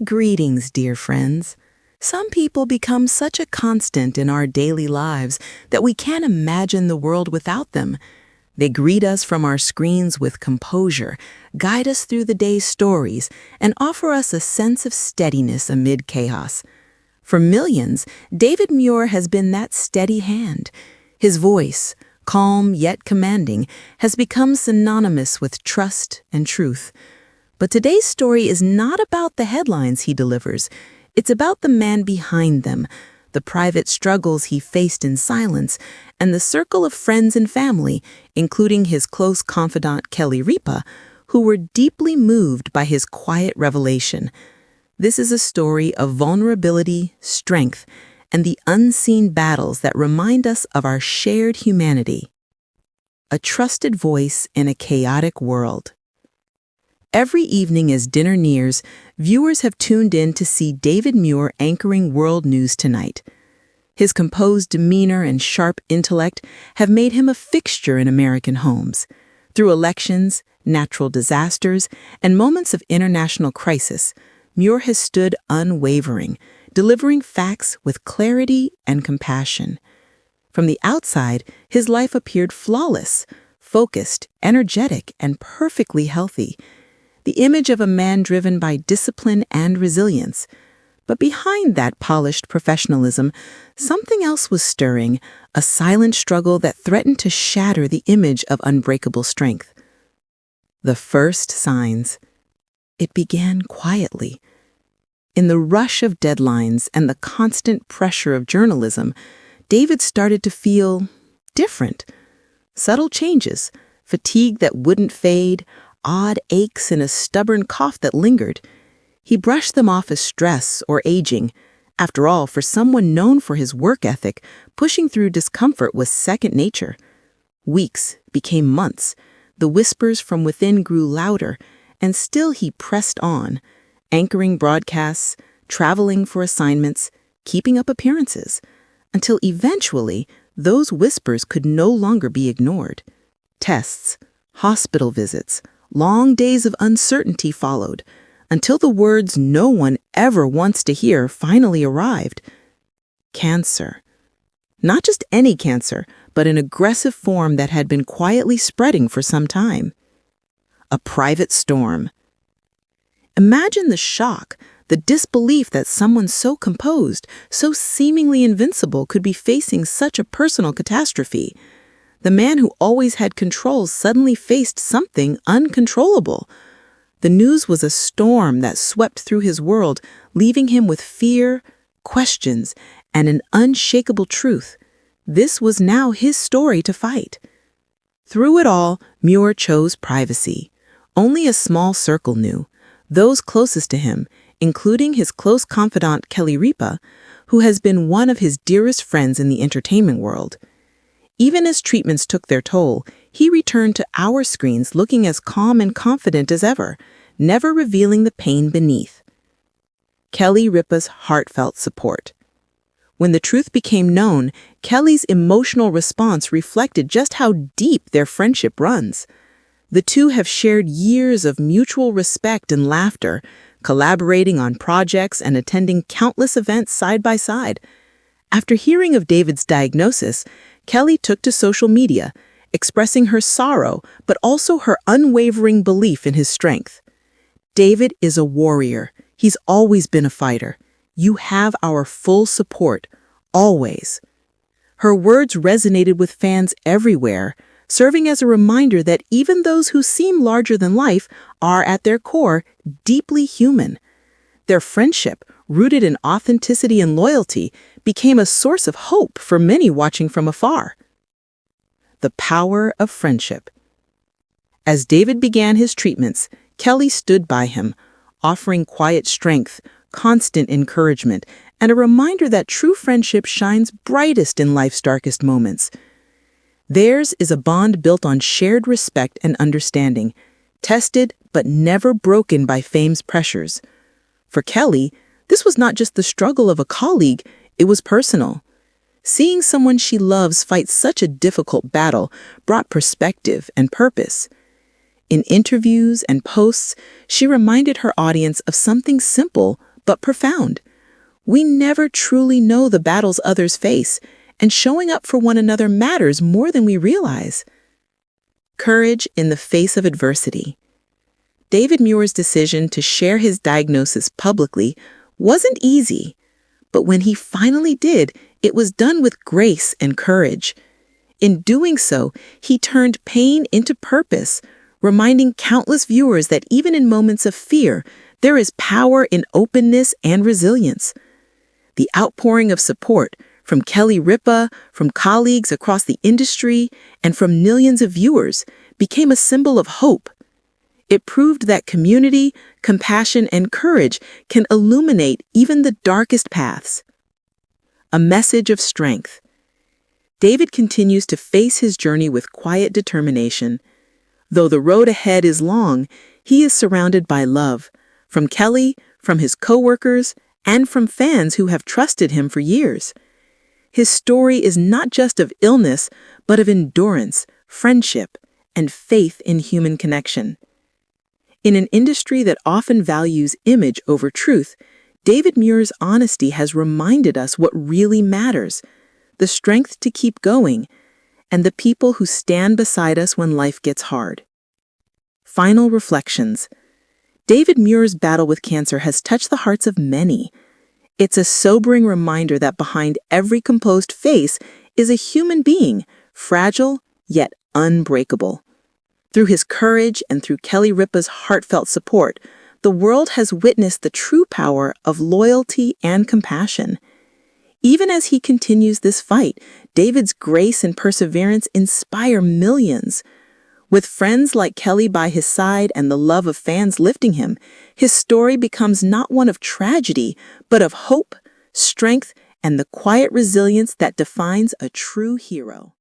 Greetings, dear friends. Some people become such a constant in our daily lives that we can't imagine the world without them. They greet us from our screens with composure, guide us through the day's stories, and offer us a sense of steadiness amid chaos. For millions, David Muir has been that steady hand. His voice, calm yet commanding, has become synonymous with trust and truth. But today's story is not about the headlines he delivers. It's about the man behind them, the private struggles he faced in silence, and the circle of friends and family, including his close confidant Kelly Ripa, who were deeply moved by his quiet revelation. This is a story of vulnerability, strength, and the unseen battles that remind us of our shared humanity. A trusted voice in a chaotic world. Every evening as dinner nears, viewers have tuned in to see David Muir anchoring World News Tonight. His composed demeanor and sharp intellect have made him a fixture in American homes. Through elections, natural disasters, and moments of international crisis, Muir has stood unwavering, delivering facts with clarity and compassion. From the outside, his life appeared flawless, focused, energetic, and perfectly healthy. The image of a man driven by discipline and resilience. But behind that polished professionalism, something else was stirring, a silent struggle that threatened to shatter the image of unbreakable strength. The first signs. It began quietly. In the rush of deadlines and the constant pressure of journalism, David started to feel different. Subtle changes, fatigue that wouldn't fade, odd aches and a stubborn cough that lingered. He brushed them off as stress or aging. After all, for someone known for his work ethic, pushing through discomfort was second nature. Weeks became months. The whispers from within grew louder, and still he pressed on, anchoring broadcasts, traveling for assignments, keeping up appearances, until eventually those whispers could no longer be ignored. Tests, hospital visits, long days of uncertainty followed, until the words no one ever wants to hear finally arrived. Cancer. Not just any cancer, but an aggressive form that had been quietly spreading for some time. A private storm. Imagine the shock, the disbelief that someone so composed, so seemingly invincible could be facing such a personal catastrophe. The man who always had control suddenly faced something uncontrollable. The news was a storm that swept through his world, leaving him with fear, questions, and an unshakable truth. This was now his story to fight. Through it all, Muir chose privacy. Only a small circle knew, those closest to him, including his close confidant Kelly Ripa, who has been one of his dearest friends in the entertainment world. Even as treatments took their toll, he returned to our screens looking as calm and confident as ever, never revealing the pain beneath. Kelly Ripa's heartfelt support. When the truth became known, Kelly's emotional response reflected just how deep their friendship runs. The two have shared years of mutual respect and laughter, collaborating on projects and attending countless events side by side. After hearing of David's diagnosis, Kelly took to social media, expressing her sorrow but also her unwavering belief in his strength. David is a warrior. He's always been a fighter. You have our full support, always. Her words resonated with fans everywhere, serving as a reminder that even those who seem larger than life are at their core deeply human. Their friendship, rooted in authenticity and loyalty, became a source of hope for many watching from afar. The power of friendship. As David began his treatments, Kelly stood by him, offering quiet strength, constant encouragement, and a reminder that true friendship shines brightest in life's darkest moments. Theirs is a bond built on shared respect and understanding, tested but never broken by fame's pressures. For Kelly, this was not just the struggle of a colleague, it was personal. Seeing someone she loves fight such a difficult battle brought perspective and purpose. In interviews and posts, she reminded her audience of something simple but profound. We never truly know the battles others face, and showing up for one another matters more than we realize. Courage in the face of adversity. David Muir's decision to share his diagnosis publicly wasn't easy, but when he finally did, it was done with grace and courage. In doing so, he turned pain into purpose, reminding countless viewers that even in moments of fear, there is power in openness and resilience. The outpouring of support from Kelly Ripa, from colleagues across the industry, and from millions of viewers became a symbol of hope. It proved that community, compassion, and courage can illuminate even the darkest paths. A message of strength. David continues to face his journey with quiet determination. Though the road ahead is long, he is surrounded by love, from Kelly, from his coworkers, and from fans who have trusted him for years. His story is not just of illness, but of endurance, friendship, and faith in human connection. In an industry that often values image over truth, David Muir's honesty has reminded us what really matters: the strength to keep going, and the people who stand beside us when life gets hard. Final reflections. David Muir's battle with cancer has touched the hearts of many. It's a sobering reminder that behind every composed face is a human being, fragile yet unbreakable. Through his courage and through Kelly Ripa's heartfelt support, the world has witnessed the true power of loyalty and compassion. Even as he continues this fight, David's grace and perseverance inspire millions. With friends like Kelly by his side and the love of fans lifting him, his story becomes not one of tragedy, but of hope, strength, and the quiet resilience that defines a true hero.